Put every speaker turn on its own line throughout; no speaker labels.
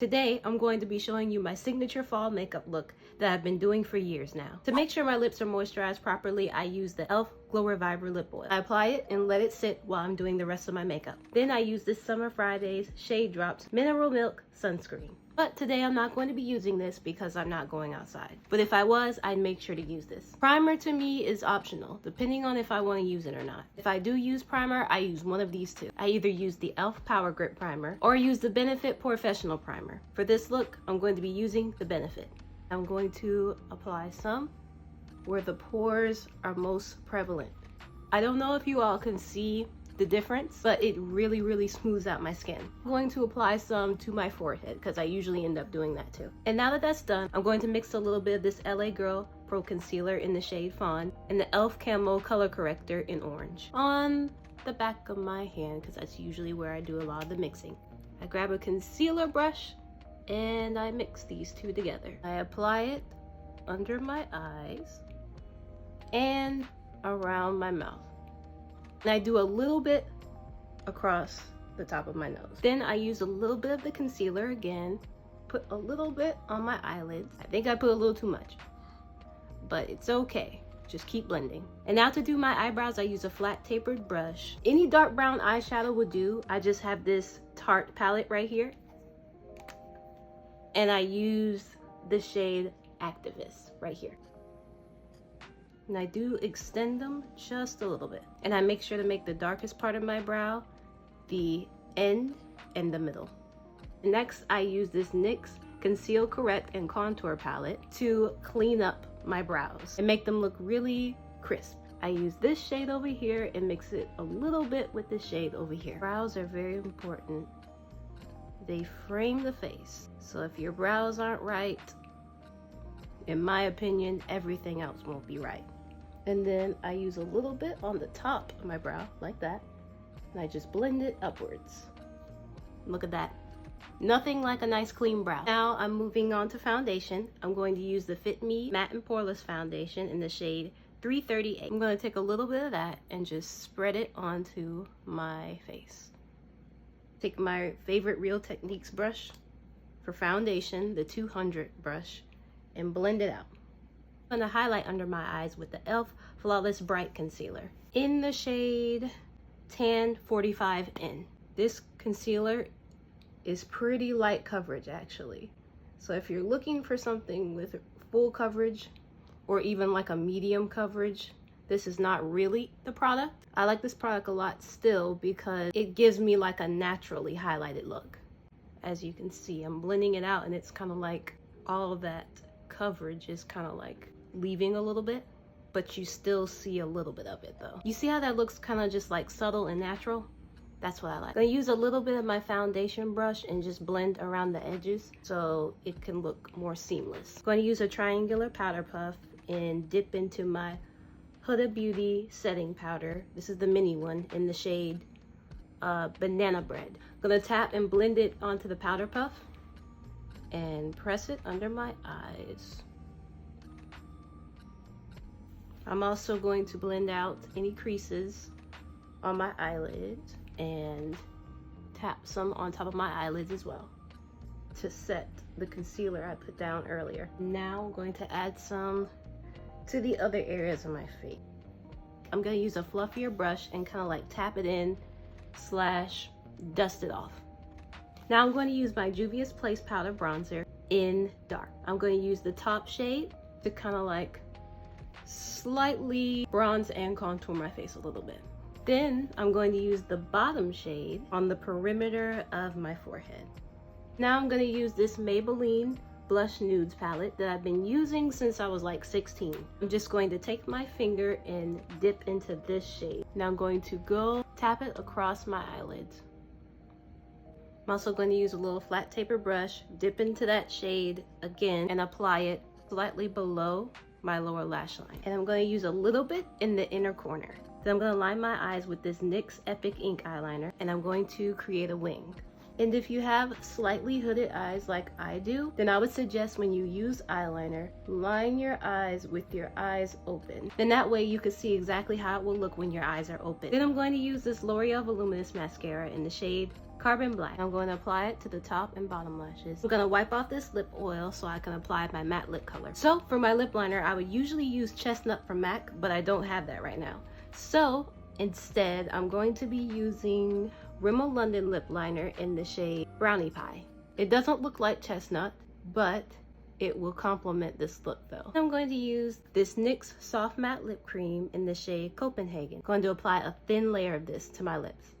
Today, I'm going to be showing you my signature fall makeup look that I've been doing for years now. To make sure my lips are moisturized properly, I use the e.l.f. Glow Reviver Lip Oil. I apply it and let it sit while I'm doing the rest of my makeup. Then I use this Summer Fridays Shade Drops Mineral Milk Sunscreen. But today I'm not going to be using this because I'm not going outside. But if I was, I'd make sure to use this. Primer to me is optional, depending on if I want to use it or not. If I do use primer, I use one of these two. I either use the e.l.f. Power Grip Primer or use the Benefit Professional Primer. For this look, I'm going to be using the Benefit. I'm going to apply some where the pores are most prevalent. I don't know if you all can see the difference, but it really smooths out my skin. I'm going to apply some to my forehead because I usually end up doing that too. And now that that's done, I'm going to mix a little bit of this LA Girl Pro Concealer in the shade Fawn and the e.l.f. Camo Color Corrector in orange on the back of my hand because that's usually where I do a lot of the mixing. I grab a concealer brush and I mix these two together. I apply it under my eyes and around my mouth. And I do a little bit across the top of my nose. Then I use a little bit of the concealer again, put a little bit on my eyelids. I think I put a little too much, but it's okay. Just keep blending. And now to do my eyebrows, I use a flat tapered brush. Any dark brown eyeshadow would do. I just have this Tarte palette right here. And I use the shade Activist right here. And I do extend them just a little bit. And I make sure to make the darkest part of my brow the end and the middle. Next, I use this NYX Conceal, Correct, and Contour palette to clean up my brows and make them look really crisp. I use this shade over here and mix it a little bit with this shade over here. Brows are very important. They frame the face. So if your brows aren't right, in my opinion, everything else won't be right. And then I use a little bit on the top of my brow, like that. And I just blend it upwards. Look at that. Nothing like a nice clean brow. Now I'm moving on to foundation. I'm going to use the Fit Me Matte Poreless foundation in the shade 338. I'm going to take a little bit of that and just spread it onto my face. Take my favorite Real Techniques brush for foundation, the 200 brush, and blend it out. I'm going to highlight under my eyes with the e.l.f. Flawless Bright Concealer in the shade Tan 45N. This concealer is pretty light coverage actually. So if you're looking for something with full coverage or even like a medium coverage, this is not really the product. I like this product a lot still because it gives me like a naturally highlighted look. As you can see, I'm blending it out and it's kind of like all of that coverage is kind of like leaving a little bit, but you still see a little bit of it though. You see how that looks kind of just like subtle and natural? That's what I like. I'm gonna use a little bit of my foundation brush and just blend around the edges so it can look more seamless. I'm going to use a triangular powder puff and dip into my Huda Beauty setting powder. This is the mini one in the shade Banana Bread. I'm gonna tap and blend it onto the powder puff and press it under my eyes. I'm also going to blend out any creases on my eyelids and tap some on top of my eyelids as well to set the concealer I put down earlier. Now I'm going to add some to the other areas of my face. I'm going to use a fluffier brush and kind of like tap it in slash dust it off. Now I'm going to use my Juvia's Place powder bronzer in dark. I'm going to use the top shade to kind of like slightly bronze and contour my face a little bit. Then I'm going to use the bottom shade on the perimeter of my forehead. Now I'm going to use this Maybelline Blush Nudes palette that I've been using since I was like 16. I'm just going to take my finger and dip into this shade. Now I'm going to go tap it across my eyelids. I'm also going to use a little flat taper brush, dip into that shade again, and apply it slightly below my lower lash line. And I'm going to use a little bit in the inner corner. Then I'm going to line my eyes with this NYX Epic Ink eyeliner, and I'm going to create a wing. And if you have slightly hooded eyes like I do, then I would suggest when you use eyeliner, line your eyes with your eyes open. Then that way you can see exactly how it will look when your eyes are open. Then I'm going to use this L'Oreal Voluminous Mascara in the shade Carbon Black. I'm going to apply it to the top and bottom lashes. I'm going to wipe off this lip oil so I can apply my matte lip color. So for my lip liner, I would usually use Chestnut from MAC, but I don't have that right now. So instead, I'm going to be using Rimmel London lip liner in the shade Brownie Pie. It doesn't look like chestnut, but it will complement this look though. I'm going to use this NYX Soft Matte Lip Cream in the shade Copenhagen. I'm going to apply a thin layer of this to my lips.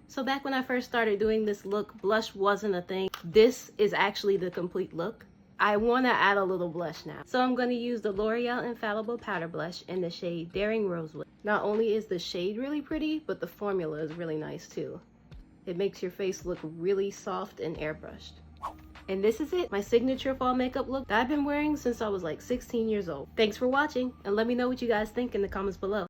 So back when I first started doing this look, blush wasn't a thing. This is actually the complete look. I want to add a little blush now. So I'm going to use the L'Oreal Infallible Powder Blush in the shade Daring Rosewood. Not only is the shade really pretty, but the formula is really nice too. It makes your face look really soft and airbrushed. And this is it, my signature fall makeup look that I've been wearing since I was like 16 years old. Thanks for watching, and let me know what you guys think in the comments below.